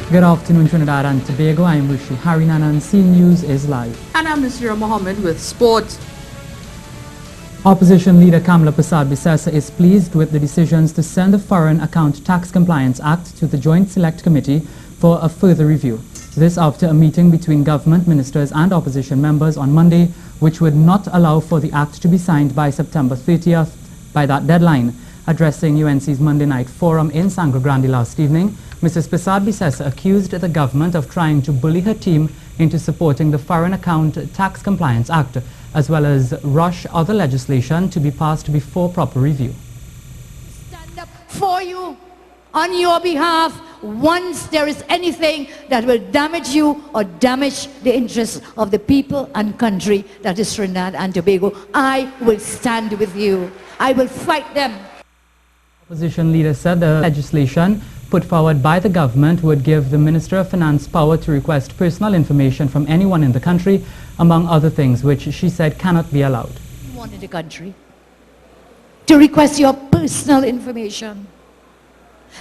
Good afternoon, Trinidad and Tobago. I am Rishi Harinan and C News is live. And I'm Nasira Mohammed with sport. Opposition leader Kamala Persad-Bissessar is pleased with the decisions to send the Foreign Account Tax Compliance Act to the Joint Select Committee for a further review. This after a meeting between government ministers and opposition members on Monday, which would not allow for the act to be signed by September 30th by that deadline. Addressing UNC's Monday night forum in Sangre Grande last evening, Mrs. Persad-Bissessar accused the government of trying to bully her team into supporting the Foreign Account Tax Compliance Act, as well as rush other legislation to be passed before proper review. Stand up for you, on your behalf, once there is anything that will damage you or damage the interests of the people and country that is Trinidad and Tobago. I will stand with you. I will fight them. Opposition leader said the legislation put forward by the government would give the Minister of Finance power to request personal information from anyone in the country, among other things, which she said cannot be allowed. Anyone in the country to request your personal information.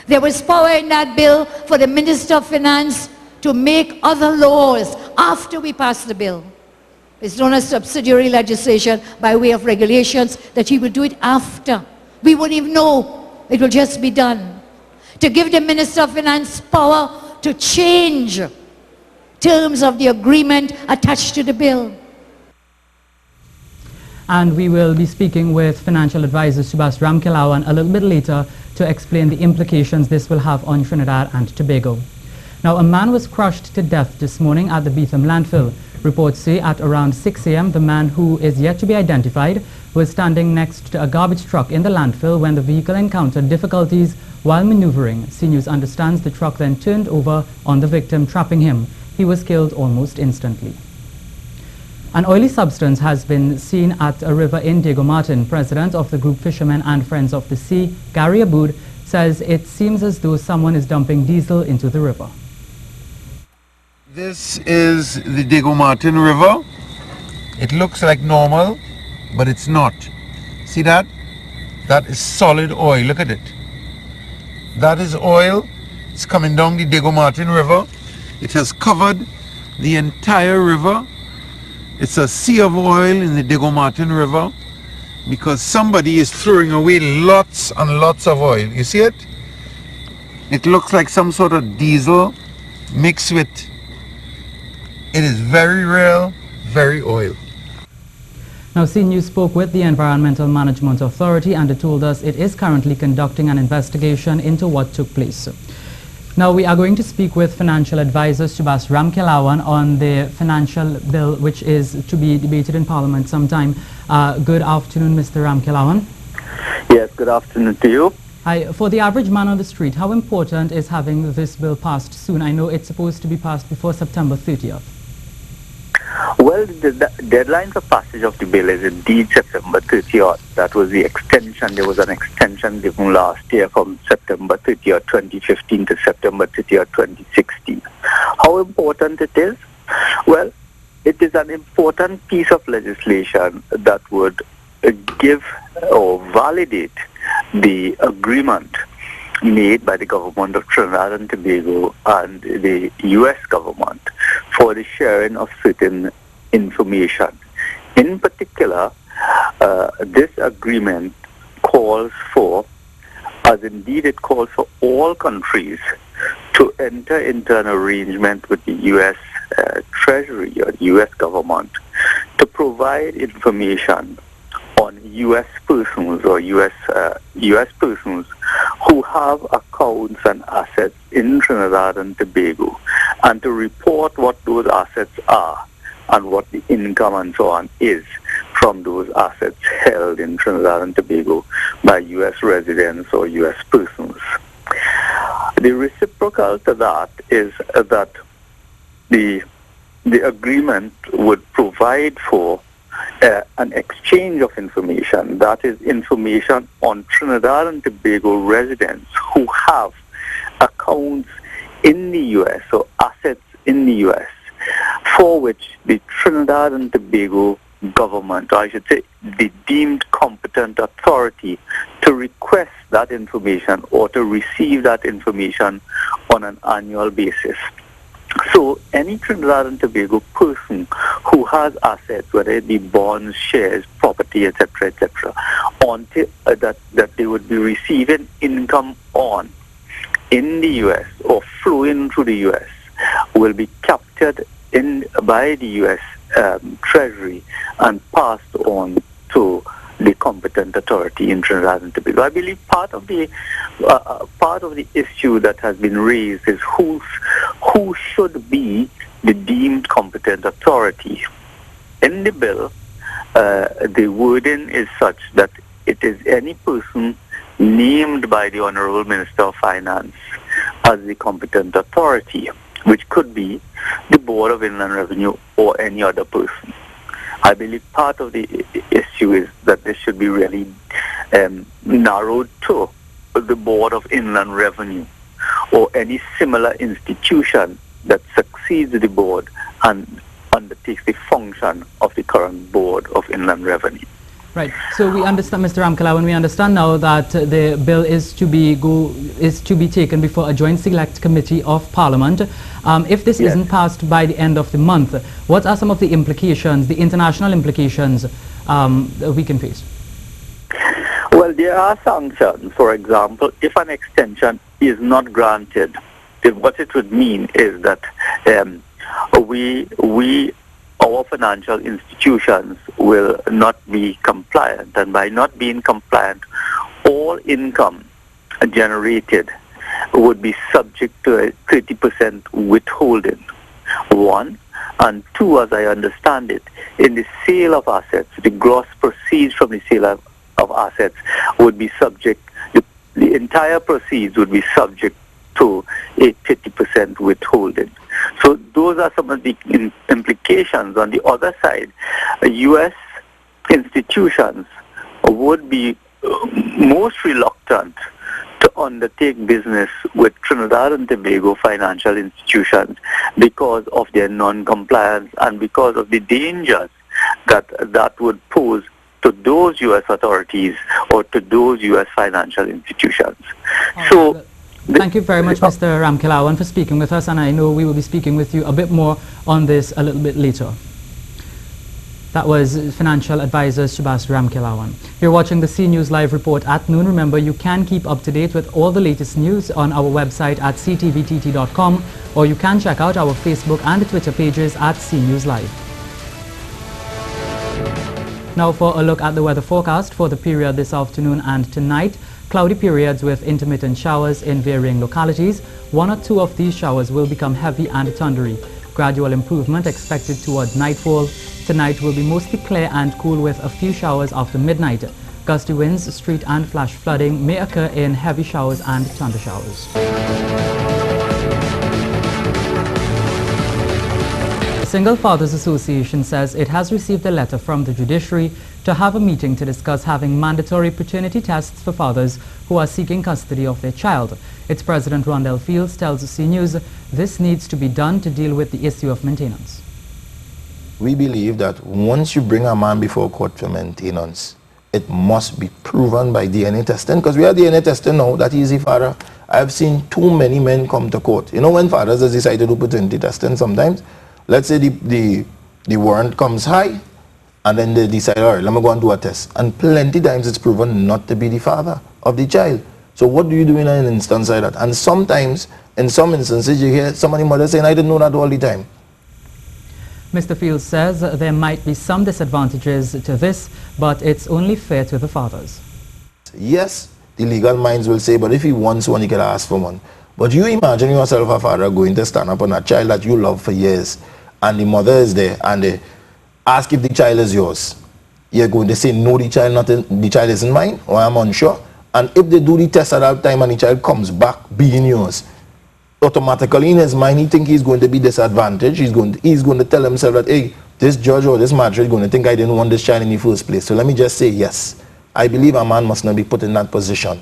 There was power in that bill for the Minister of Finance to make other laws after we pass the bill. It's known as subsidiary legislation by way of regulations that he will do it after. We won't even know. It will just be done. To give the Minister of Finance power to change terms of the agreement attached to the bill. And we will be speaking with financial advisor Subhas Ramkilawan a little bit later to explain the implications this will have on Trinidad and Tobago. Now, a man was crushed to death this morning at the Beetham landfill. Reports say at around 6 a.m. the man, who is yet to be identified, was standing next to a garbage truck in the landfill when the vehicle encountered difficulties while maneuvering. C News understands the truck then turned over on the victim, trapping him. He was killed almost instantly. An oily substance has been seen at a river in Diego Martin. President of the group Fishermen and Friends of the Sea, Gary Aboud, says it seems as though someone is dumping diesel into the river. This is the Diego Martin River. It looks like normal, but it's not. See that? That is solid oil. Look at it. That is oil. It's coming down the Diego Martin River. It has covered the entire river. It's a sea of oil in the Diego Martin River because somebody is throwing away lots and lots of oil. You see it? It looks like some sort of diesel mixed with, it is very real, very oil. Now, C News spoke with the Environmental Management Authority and it told us it is currently conducting an investigation into what took place. Now, we are going to speak with financial advisor Subhas Ramkilawan on the financial bill which is to be debated in Parliament sometime. Good afternoon, Mr. Ramkilawan. Yes, good afternoon to you. Hi. For the average man on the street, how important is having this bill passed soon? I know it's supposed to be passed before September 30th. Well, the deadline for passage of the bill is indeed September 30th. That was the extension. There was an extension given last year from September 30th, 2015 to September 30th, 2016. How important it is? Well, it is an important piece of legislation that would give or validate the agreement made by the government of Trinidad and Tobago and the U.S. government for the sharing of certain information. In particular, this agreement calls for, as indeed it calls for all countries to enter into an arrangement with the U.S. Treasury or the U.S. government to provide information on U.S. persons or U.S. persons who have accounts and assets in Trinidad and Tobago, and to report what those assets are and what the income and so on is from those assets held in Trinidad and Tobago by U.S. residents or U.S. persons. The reciprocal to that is that the agreement would provide for an exchange of information, that is information on Trinidad and Tobago residents who have accounts in the U.S. or assets in the U.S. for which the Trinidad and Tobago government, or I should say the deemed competent authority, to request that information or to receive that information on an annual basis. So any Trinidad and Tobago person who has assets, whether it be bonds, shares, property, etc., that they would be receiving income on in the U.S. or flowing through the U.S. will be captured by the U.S. Treasury and passed on to the competent authority in Trinidad and Tobago. I believe part of the issue that has been raised is who should be the deemed competent authority. In the bill, the wording is such that it is any person named by the Honorable Minister of Finance as the competent authority, which could be the Board of Inland Revenue or any other person. I believe part of the issue is that this should be really narrowed to the Board of Inland Revenue or any similar institution that succeeds the board and undertakes the function of the current Board of Inland Revenue. Right. So we understand, Mr. Ramkalawan, we understand now that the bill is to be taken before a joint select committee of Parliament. If this isn't passed by the end of the month, what are some of the implications, the international implications we can face? Well, there are sanctions. For example, if an extension is not granted, then what it would mean is that our financial institutions will not be compliant, and by not being compliant, all income generated would be subject to a 30% withholding. One, and two, as I understand it, in the sale of assets, the gross proceeds from the sale of assets would be subject, the entire proceeds would be subject to a 30% withholding. So those are some of the implications. On the other side, U.S. institutions would be most reluctant to undertake business with Trinidad and Tobago financial institutions because of their non-compliance and because of the dangers that would pose to those U.S. authorities or to those U.S. financial institutions. So. Thank you very much, Mr. Ramkalawan, for speaking with us, and I know we will be speaking with you a bit more on this a little bit later. That was financial advisor Subhas Ramkalawan. You're watching the C News Live report at noon. Remember, you can keep up to date with all the latest news on our website at ctvtt.com, or you can check out our Facebook and Twitter pages at C News Live. Now for a look at the weather forecast for the period this afternoon and tonight. Cloudy periods with intermittent showers in varying localities. One or two of these showers will become heavy and thundery. Gradual improvement expected toward nightfall. Tonight will be mostly clear and cool with a few showers after midnight. Gusty winds, street and flash flooding may occur in heavy showers and thunder showers. The Single Fathers Association says it has received a letter from the judiciary to have a meeting to discuss having mandatory paternity tests for fathers who are seeking custody of their child. Its president, Rondell Fields, tells C News this needs to be done to deal with the issue of maintenance. We believe that once you bring a man before court for maintenance, it must be proven by DNA testing, because we are DNA testing now that he is a father. I've seen too many men come to court. You know, when fathers decide to do paternity testing sometimes, let's say the warrant comes high, and then they decide, all right, let me go and do a test. And plenty times it's proven not to be the father of the child. So what do you do in an instance like that? And sometimes, in some instances, you hear some of the mothers saying, I didn't know that all the time. Mr. Fields says there might be some disadvantages to this, but it's only fair to the fathers. Yes, the legal minds will say, but if he wants one, he can ask for one. But you imagine yourself a father going to stand up on a child that you love for years, and the mother is there, and they ask if the child is yours. You're going to say, no, the child isn't mine, or I'm unsure. And if they do the test at that time and the child comes back being yours, automatically in his mind, he thinks he's going to be disadvantaged. He's going to tell himself that, hey, this judge or this magistrate is going to think I didn't want this child in the first place. So let me just say yes. I believe a man must not be put in that position.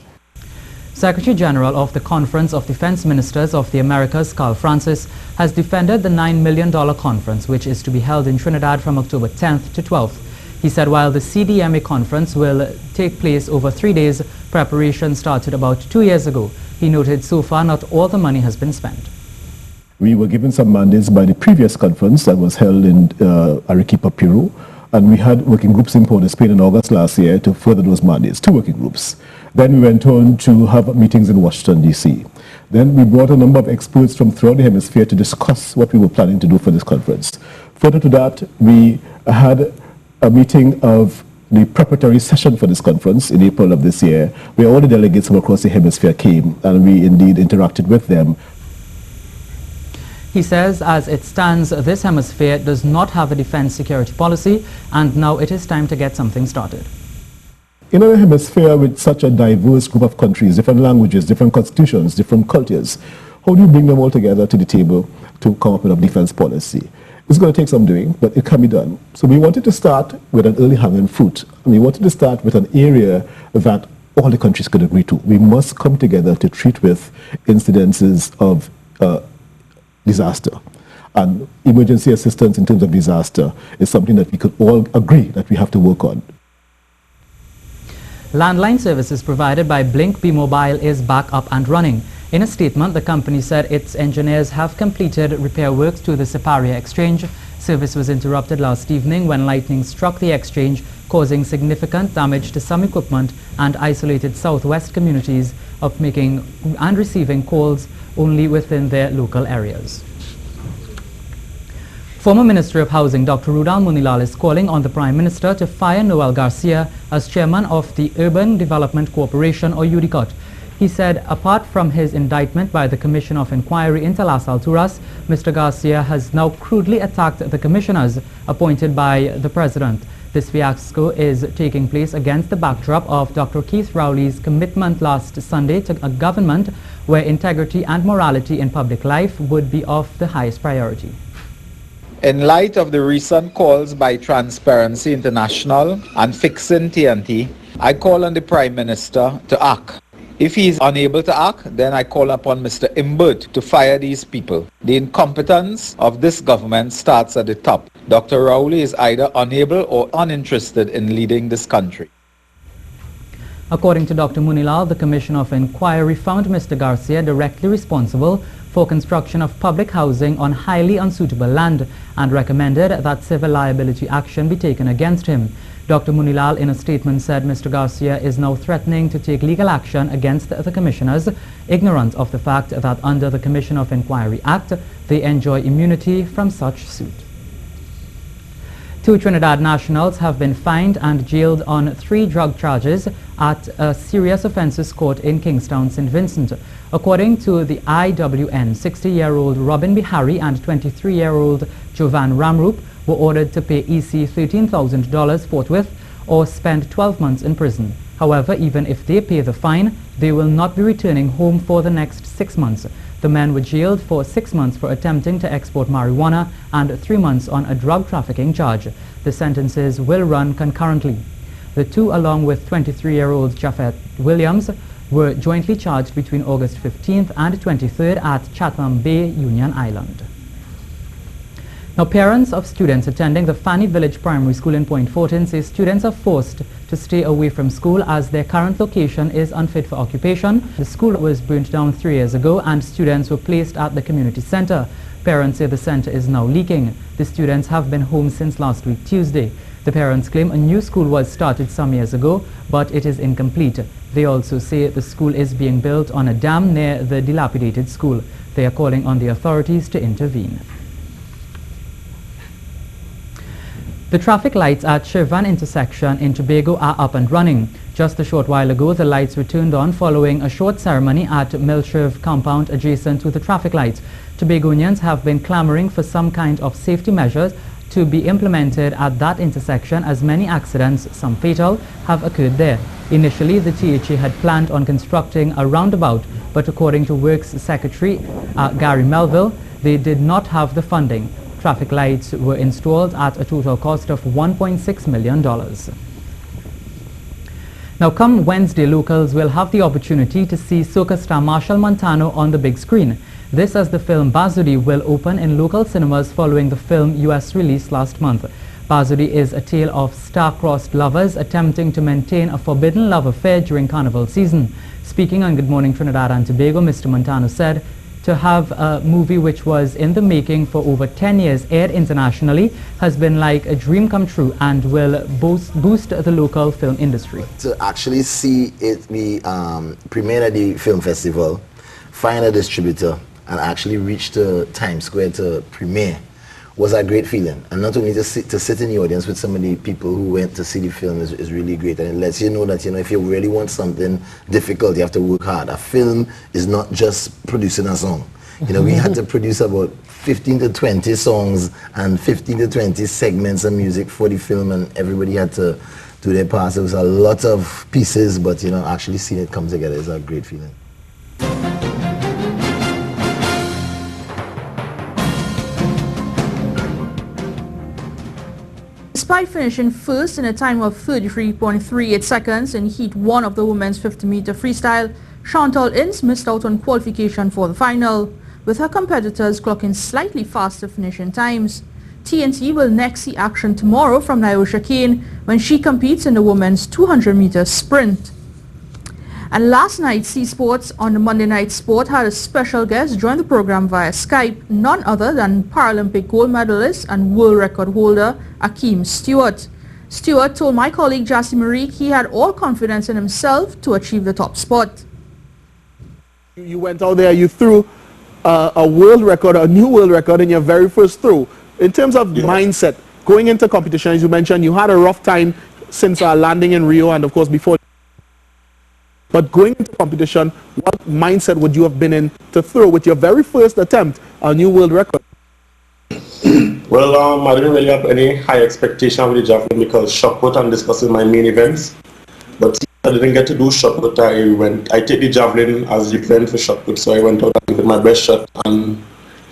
Secretary General of the Conference of Defense Ministers of the Americas, Carl Francis, has defended the $9 million conference, which is to be held in Trinidad from October 10th to 12th. He said while the CDMA conference will take place over 3 days, preparation started about 2 years ago. He noted so far not all the money has been spent. We were given some mandates by the previous conference that was held in Arequipa, Peru, and we had working groups in Port of Spain in August last year to further those mandates, 2 working groups. Then we went on to have meetings in Washington, D.C. Then we brought a number of experts from throughout the hemisphere to discuss what we were planning to do for this conference. Further to that, we had a meeting of the preparatory session for this conference in April of this year, where all the delegates from across the hemisphere came, and we indeed interacted with them. He says, as it stands, this hemisphere does not have a defense security policy, and now it is time to get something started. In a hemisphere with such a diverse group of countries, different languages, different constitutions, different cultures, how do you bring them all together to the table to come up with a defense policy? It's going to take some doing, but it can be done. So we wanted to start with an early hanging fruit. And we wanted to start with an area that all the countries could agree to. We must come together to treat with incidences of disaster. And emergency assistance in terms of disaster is something that we could all agree that we have to work on. Landline services provided by Blink B-Mobile is back up and running. In a statement, the company said its engineers have completed repair works to the Separia exchange. Service was interrupted last evening when lightning struck the exchange, causing significant damage to some equipment and isolated southwest communities of making and receiving calls only within their local areas. Former Minister of Housing Dr. Rudal Munilal is calling on the Prime Minister to fire Noel Garcia as chairman of the Urban Development Corporation, or UDCOT. He said apart from his indictment by the Commission of Inquiry into Las Alturas, Mr. Garcia has now crudely attacked the commissioners appointed by the President. This fiasco is taking place against the backdrop of Dr. Keith Rowley's commitment last Sunday to a government where integrity and morality in public life would be of the highest priority. In light of the recent calls by Transparency International and Fixing T&T, I call on the Prime Minister to act. If he is unable to act, then I call upon Mr. Imbert to fire these people. The incompetence of this government starts at the top. Dr. Rowley is either unable or uninterested in leading this country. According to Dr. Munilal, the Commission of Inquiry found Mr. Garcia directly responsible for construction of public housing on highly unsuitable land and recommended that civil liability action be taken against him. Dr. Munilal, in a statement, said Mr. Garcia is now threatening to take legal action against the commissioners, ignorant of the fact that under the Commission of Inquiry Act, they enjoy immunity from such suit. 2 Trinidad nationals have been fined and jailed on 3 drug charges at a serious offences court in Kingstown, St. Vincent. According to the IWN, 60-year-old Robin Bihari and 23-year-old Jovan Ramroop were ordered to pay EC $13,000 forthwith or spend 12 months in prison. However, even if they pay the fine, they will not be returning home for the next 6 months. The men were jailed for 6 months for attempting to export marijuana and 3 months on a drug trafficking charge. The sentences will run concurrently. The 2, along with 23-year-old Japhet Williams, were jointly charged between August 15th and 23rd at Chatham Bay, Union Island. Now, parents of students attending the Fanny Village Primary School in Point Fortin say students are forced to stay away from school as their current location is unfit for occupation. The school was burnt down 3 years ago and students were placed at the community center. Parents say the center is now leaking. The students have been home since last week Tuesday. The parents claim a new school was started some years ago, but it is incomplete. They also say the school is being built on a dam near the dilapidated school. They are calling on the authorities to intervene. The traffic lights at Shirvan intersection in Tobago are up and running. Just a short while ago, the lights were turned on following a short ceremony at Milshirv compound adjacent to the traffic lights. Tobagonians have been clamoring for some kind of safety measures to be implemented at that intersection as many accidents, some fatal, have occurred there. Initially, the THA had planned on constructing a roundabout, but according to Works Secretary Gary Melville, they did not have the funding. Traffic lights were installed at a total cost of $1.6 million. Now, come Wednesday, locals will have the opportunity to see soca star Marshall Montano on the big screen. This as the film Bazudi will open in local cinemas following the film US release last month. Bazudi is a tale of star-crossed lovers attempting to maintain a forbidden love affair during carnival season. Speaking on Good Morning Trinidad and Tobago, Mr. Montano said to have a movie which was in the making for over 10 years aired internationally has been like a dream come true and will boost the local film industry. To actually see it be premiered at the film festival, find a distributor and actually reach to Times Square to premiere was a great feeling. And not only to sit in the audience with so many people who went to see the film is really great. And it lets you know that, if you really want something difficult, you have to work hard. A film is not just producing a song. We had to produce about 15 to 20 songs and 15 to 20 segments of music for the film, and everybody had to do their part. It was a lot of pieces, but actually seeing it come together is a great feeling. Despite finishing first in a time of 33.38 seconds in Heat 1 of the women's 50-meter freestyle, Chantal Ince missed out on qualification for the final, with her competitors clocking slightly faster finishing times. T&T will next see action tomorrow from Nyosha Kane when she competes in the women's 200-meter sprint. And last night, C Sports on the Monday Night Sport had a special guest join the program via Skype, none other than Paralympic gold medalist and world record holder Akeem Stewart. Stewart told my colleague Jassy Marie he had all confidence in himself to achieve the top spot. You went out there, you threw a world record, a new world record in your very first throw. In terms of mindset, going into competition, as you mentioned, you had a rough time since landing in Rio and of course before. But going into competition, what mindset would you have been in to throw with your very first attempt a new world record? Well, I didn't really have any high expectation with the javelin because shot put and discuss in my main events. But I didn't get to do shot put. I take the javelin as the event for shot put, so I went out and did my best shot, and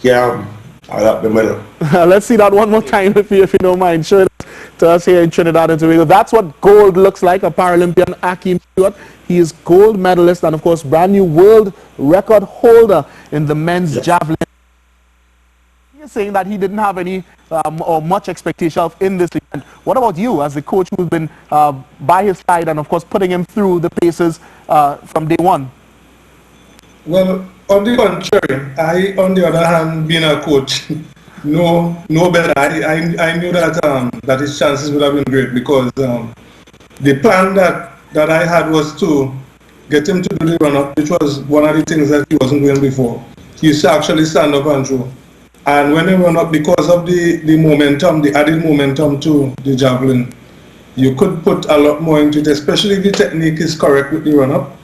yeah, I got the medal. Let's see that one more time if you don't mind. Show it to us here in Trinidad and Tobago. That's what gold looks like, a Paralympian, Akeem Stewart. He is gold medalist and of course brand new world record holder in the men's javelin. He is saying that he didn't have any or much expectation in this event. What about you as the coach who's been by his side and of course putting him through the paces from day one? Well, on the contrary, I, on the other hand, being a coach, no better. I knew that that his chances would have been great because the plan that I had was to get him to do the run-up, which was one of the things that he wasn't doing before. He used to actually stand up and throw. And when he run up, because of the momentum, the added momentum to the javelin, you could put a lot more into it, especially if the technique is correct with the run-up.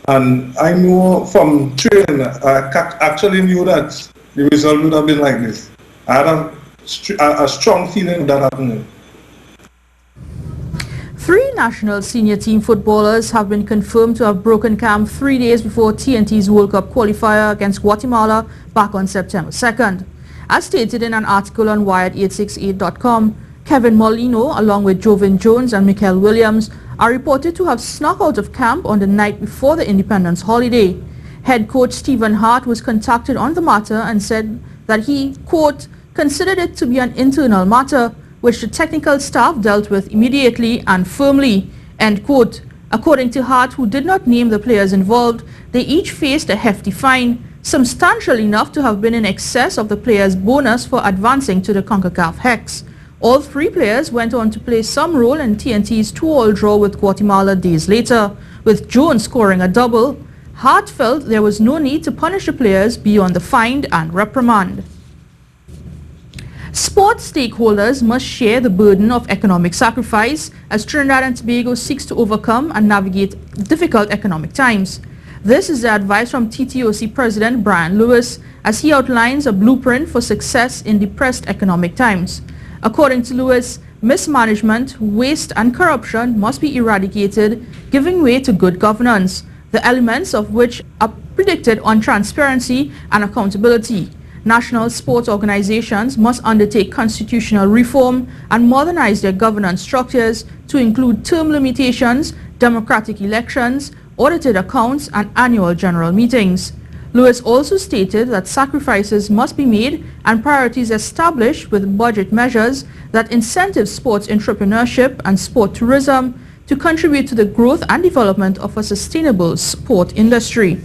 And I knew from training, I actually knew that the result would have been like this. I had a strong feeling that happening. 3 national senior team footballers have been confirmed to have broken camp 3 days before T&T's World Cup qualifier against Guatemala back on September 2nd. As stated in an article on Wired868.com, Kevin Molino, along with Jovin Jones and Mikel Williams, are reported to have snuck out of camp on the night before the Independence holiday. Head coach Stephen Hart was contacted on the matter and said that he, quote, considered it to be an internal matter, which the technical staff dealt with immediately and firmly, end quote. According to Hart, who did not name the players involved, they each faced a hefty fine, substantial enough to have been in excess of the players' bonus for advancing to the CONCACAF Hex. All 3 players went on to play some role in T&T's 2-2 draw with Guatemala days later, with Jones scoring a double. Hart felt there was no need to punish the players beyond the fine and reprimand. Sports stakeholders must share the burden of economic sacrifice as Trinidad and Tobago seeks to overcome and navigate difficult economic times. This is the advice from TTOC President Brian Lewis as he outlines a blueprint for success in depressed economic times. According to Lewis, mismanagement, waste and corruption must be eradicated, giving way to good governance, the elements of which are predicted on transparency and accountability. National sports organizations must undertake constitutional reform and modernize their governance structures to include term limitations, democratic elections, audited accounts and annual general meetings. Lewis also stated that sacrifices must be made and priorities established with budget measures that incentive sports entrepreneurship and sport tourism to contribute to the growth and development of a sustainable sport industry.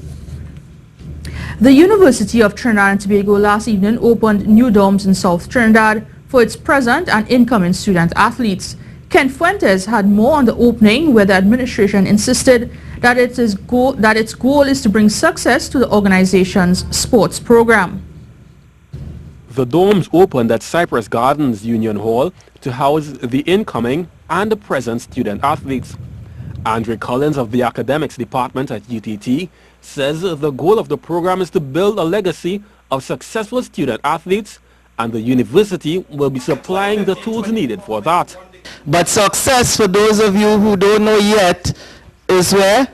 The University of Trinidad and Tobago last evening opened new dorms in South Trinidad for its present and incoming student athletes. Ken Fuentes had more on the opening, where the administration insisted that its goal is to bring success to the organization's sports program. The dorms opened at Cypress Gardens Union Hall to house the incoming and the present student athletes. Andre Collins of the Academics Department at UTT says the goal of the program is to build a legacy of successful student athletes, and the university will be supplying the tools needed for that. But success, for those of you who don't know yet, is where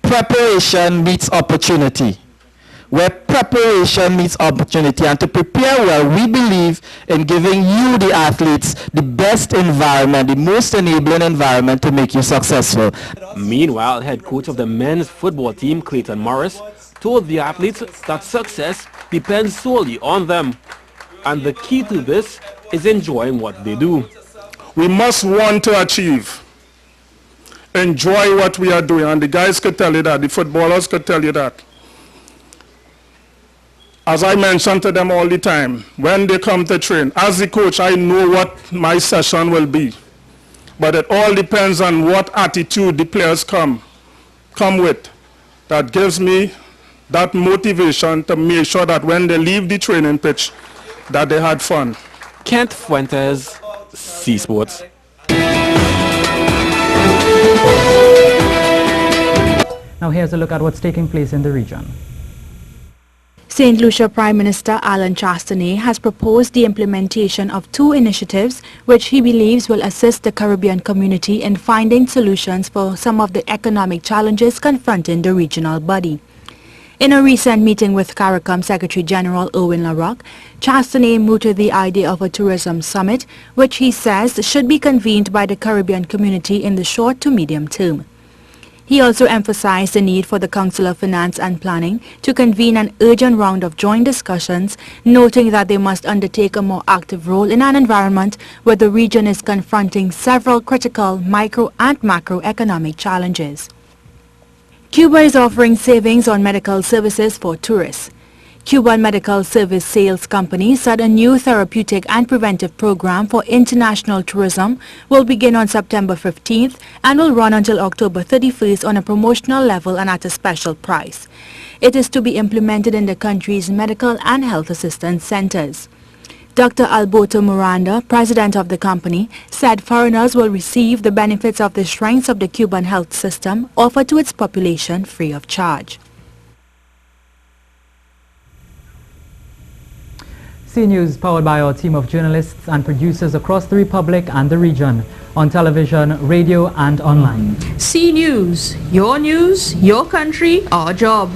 preparation meets opportunity. Where preparation meets opportunity, and to prepare well, we believe in giving you, the athletes, the best environment, the most enabling environment to make you successful. Meanwhile, head coach of the men's football team, Clayton Morris, told the athletes that success depends solely on them, and the key to this is enjoying what they do. We must want to achieve. Enjoy what we are doing, and the guys could tell you that, the footballers could tell you that. As I mention to them all the time, when they come to train, as the coach, I know what my session will be. But it all depends on what attitude the players come with. That gives me that motivation to make sure that when they leave the training pitch, that they had fun. Kent Fuentes, C Sports. Now here's a look at what's taking place in the region. St. Lucia Prime Minister Alan Chastanet has proposed the implementation of 2 initiatives which he believes will assist the Caribbean community in finding solutions for some of the economic challenges confronting the regional body. In a recent meeting with CARICOM Secretary General Erwin LaRocque, Chastanet mooted the idea of a tourism summit, which he says should be convened by the Caribbean community in the short to medium term. He also emphasized the need for the Council of Finance and Planning to convene an urgent round of joint discussions, noting that they must undertake a more active role in an environment where the region is confronting several critical micro and macroeconomic challenges. Cuba is offering savings on medical services for tourists. Cuban Medical Service Sales Company said a new therapeutic and preventive program for international tourism will begin on September 15th and will run until October 31st on a promotional level and at a special price. It is to be implemented in the country's medical and health assistance centers. Dr. Alberto Miranda, president of the company, said foreigners will receive the benefits of the strengths of the Cuban health system offered to its population free of charge. C News, powered by our team of journalists and producers across the Republic and the region, on television, radio and online. C News, your country, our job.